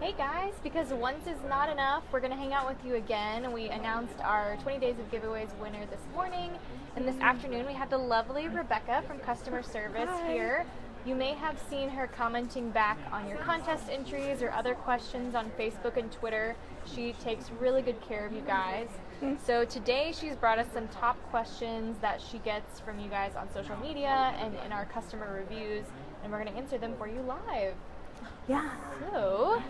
Hey guys, because once is not enough, we're going to hang out with you again. We announced our 20 Days of Giveaways winner this morning, and this afternoon we had the lovely Rebecca from customer service here. You may have seen her commenting back on your contest entries or other questions on Facebook and Twitter. She takes really good care of you guys. So today she's brought us some top questions that she gets from you guys on social media and in our customer reviews, and we're going to answer them for you live. Yeah. So,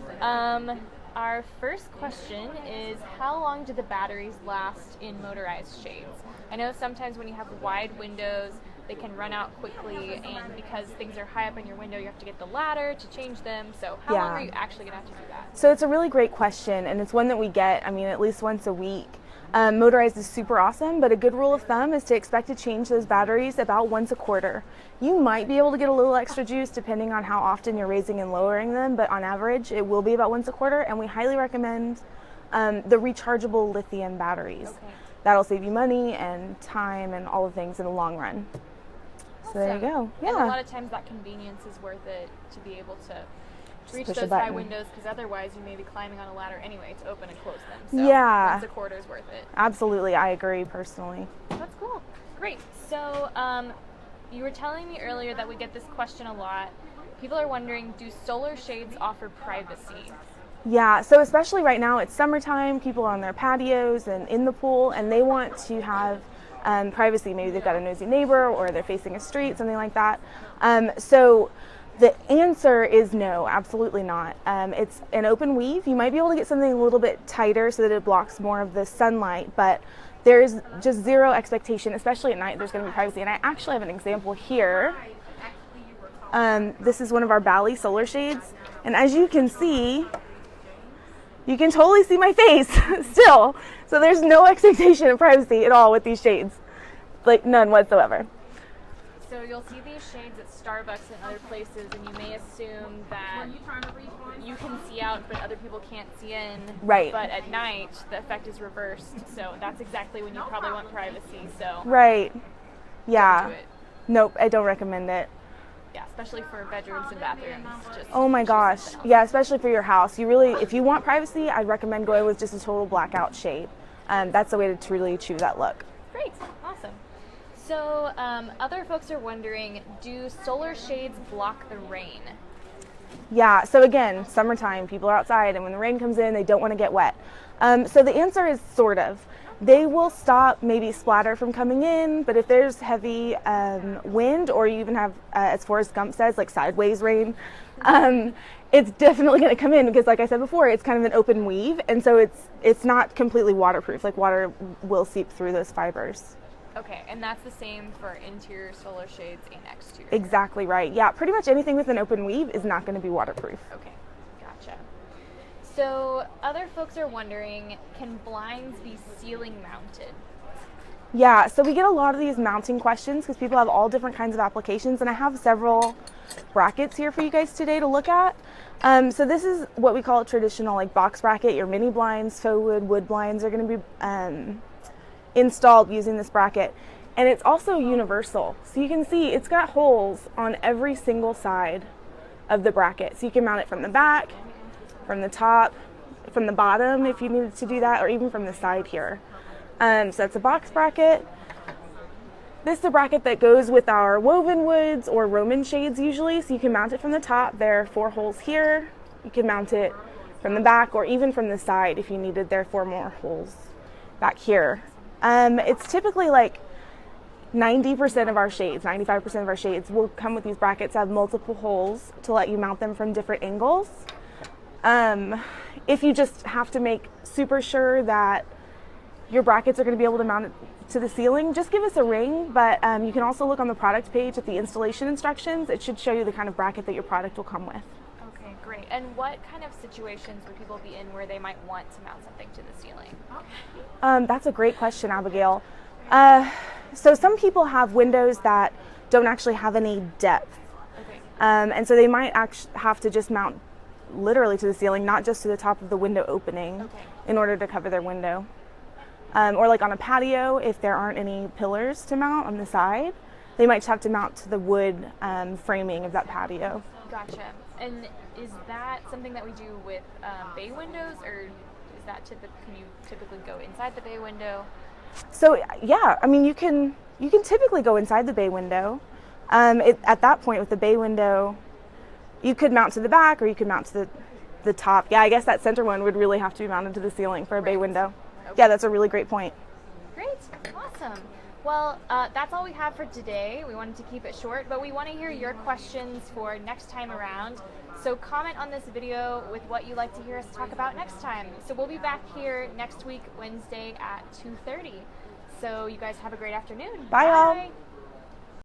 our first question is, how long do the batteries last in motorized shades? I know sometimes when you have wide windows, they can run out quickly, and because things are high up in your window, you have to get the ladder to change them. So how long are you actually going to have to do that? So it's a really great question, and it's one that we get, at least once a week. Motorized is super awesome, but a good rule of thumb is to expect to change those batteries about once a quarter. You might be able to get a little extra juice depending on how often you're raising and lowering them, but on average it will be about once a quarter, and we highly recommend the rechargeable lithium batteries. Okay. That'll save you money and time and all the things in the long run. So there you go. Yeah. And a lot of times that convenience is worth it to be able to reach those high windows, because otherwise you may be climbing on a ladder anyway to open and close them. So once a quarter is worth it. Absolutely, I agree personally. That's cool. Great. So you were telling me earlier that we get this question a lot. People are wondering, do solar shades offer privacy? Yeah, so especially right now, it's summertime, people are on their patios and in the pool, and they want to have privacy. Maybe they've got a nosy neighbor or they're facing a street, something like that. So the answer is no, absolutely not. It's an open weave. You might be able to get something a little bit tighter so that it blocks more of the sunlight, but there's just zero expectation, especially at night, there's going to be privacy. And I actually have an example here. This is one of our Bally solar shades, and as you can see, you can totally see my face still. So there's no expectation of privacy at all with these shades, like none whatsoever. So you'll see these shades at Starbucks and other places, and you may assume that you can see out, but other people can't see in. Right. But at night, the effect is reversed. So that's exactly when you probably want privacy. So right. Yeah. Don't do it. Nope, I don't recommend it. Yeah, especially for bedrooms and bathrooms. Oh my gosh. Yeah, especially for your house. If you want privacy, I'd recommend going with just a total blackout shade. That's the way to truly achieve that look. Great. Awesome. So other folks are wondering, do solar shades block the rain? Yeah, so again, summertime, people are outside, and when the rain comes in, they don't want to get wet. So the answer is sort of. They will stop maybe splatter from coming in, but if there's heavy wind, or you even have, as Forrest Gump says, like sideways rain, it's definitely going to come in, because like I said before, it's kind of an open weave, and so it's not completely waterproof. Like water will seep through those fibers. Okay, and that's the same for interior solar shades and exterior? Exactly right. Yeah, pretty much anything with an open weave is not going to be waterproof. Okay, gotcha. So other folks are wondering, can blinds be ceiling mounted? Yeah, so we get a lot of these mounting questions because people have all different kinds of applications, and I have several brackets here for you guys today to look at. So this is what we call a traditional like box bracket. Your mini blinds, faux wood blinds are going to be installed using this bracket, and it's also universal. So you can see it's got holes on every single side of the bracket. So you can mount it from the back, from the top, from the bottom if you needed to do that, or even from the side here. So that's a box bracket. This is a bracket that goes with our woven woods or Roman shades usually, so you can mount it from the top. There are 4 holes here. You can mount it from the back or even from the side if you needed. There are 4 more holes back here. It's typically like 90% of our shades, 95% of our shades will come with these brackets that have multiple holes to let you mount them from different angles. If you just have to make super sure that your brackets are going to be able to mount it to the ceiling, just give us a ring, but you can also look on the product page at the installation instructions. It should show you the kind of bracket that your product will come with. Okay, great. And what kind of situations would people be in where they might want to mount something to the ceiling? That's a great question, Abigail. So some people have windows that don't actually have any depth. Okay. And so they might have to just mount literally to the ceiling, not just to the top of the window opening, in order to cover their window. Or like on a patio, if there aren't any pillars to mount on the side, they might have to mount to the wood framing of that patio. Gotcha. And is that something that we do with bay windows, or is that can you typically go inside the bay window? So yeah, I mean you can typically go inside the bay window. At that point with the bay window, you could mount to the back or you could mount to the top. Yeah, I guess that center one would really have to be mounted to the ceiling for a bay window. Okay. Yeah, that's a really great point. Great, awesome. Well, that's all we have for today. We wanted to keep it short, but we want to hear your questions for next time around. So comment on this video with what you'd like to hear us talk about next time. So we'll be back here next week, Wednesday at 2:30. So you guys have a great afternoon. Bye. All.